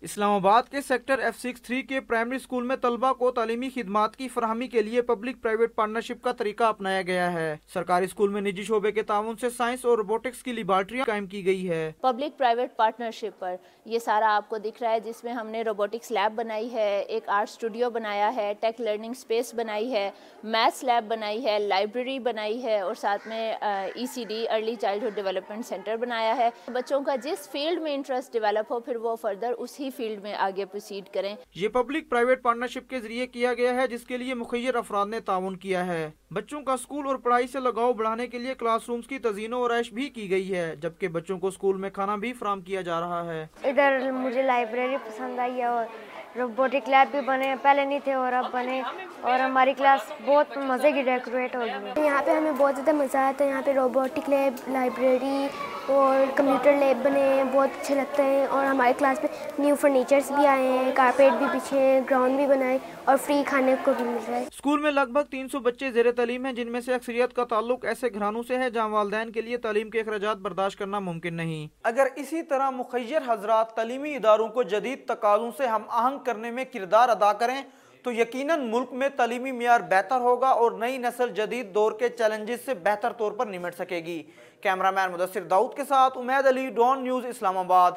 इस्लामाबाद के sector F63 के primary school में तलबा को तालीमी खिदमात की फराहमी के लिए पब्लिक प्राइवेट पार्टनरशिप का तरीका अपनाया गया है। सरकारी स्कूल में निजी शोबे के ताउन से साइंस और रोबोटिक्स की लेबॉर्ट्रियां कायम की गई है। पब्लिक प्राइवेट पार्टनरशिप पर ये सारा आपको दिख रहा है, जिसमें हमने रोबोटिक्स लैब बनाई है, एक आर्ट स्टूडियो बनाया है, टेक लर्निंग स्पेस बनाई है, मैथ्स लैब बनाई है, लाइब्रेरी बनाई है और साथ में ECD early childhood development centre बनाया है। बच्चों का जिस फील्ड में इंटरेस्ट डेवलप हो, फिर वो फर्दर उसी फील्ड में आगे प्रोसीड करें। ये पब्लिक प्राइवेट पार्टनरशिप के जरिए किया गया है, जिसके लिए मुखय्यर अफराद ने ताउन किया है। बच्चों का स्कूल और पढ़ाई से लगाव बढ़ाने के लिए क्लासरूम्स की तज़ीनो और ऐश भी की गई है, जबकि बच्चों को स्कूल में खाना भी फराहम किया जा रहा है। इधर मुझे लाइब्रेरी पसंद आई है और रोबोटिक लैब भी बने, पहले नहीं थे और अब बने, और हमारी क्लास बहुत मज़े की डेकोरेट हो गई है। यहाँ पे हमें बहुत ज़्यादा मज़ा आता है। यहाँ पे रोबोटिक लैब, लाइब्रेरी और कंप्यूटर लैब बने हैं, बहुत अच्छे लगते हैं। और हमारी क्लास में न्यू फर्नीचर्स भी आए हैं, कारपेट भी बिछे हैं, ग्राउंड भी बनाए और फ्री खाने को भी मिल रहा है। स्कूल में लगभग 300 बच्चे ज़ेरे तालीम हैं, जिनमें से अक्सरियत का ताल्लुक ऐसे घरानों से है जहाँ वालिदैन के लिए तालीम के अखराजात बर्दाश्त करना मुमकिन नहीं। अगर इसी तरह मुखय्यर हजरात तालीमी इदारों को जदीद तकाज़ों से हम आहंग करने में किरदार अदा करें तो यकीनन मुल्क में तालीमी मियार बेहतर होगा और नई नस्ल जदीद दौर के चैलेंजेस से बेहतर तौर पर निमट सकेगी। कैमरामैन मुदस्सिर दाऊद के साथ उमैद अली, डॉन न्यूज़, इस्लामाबाद।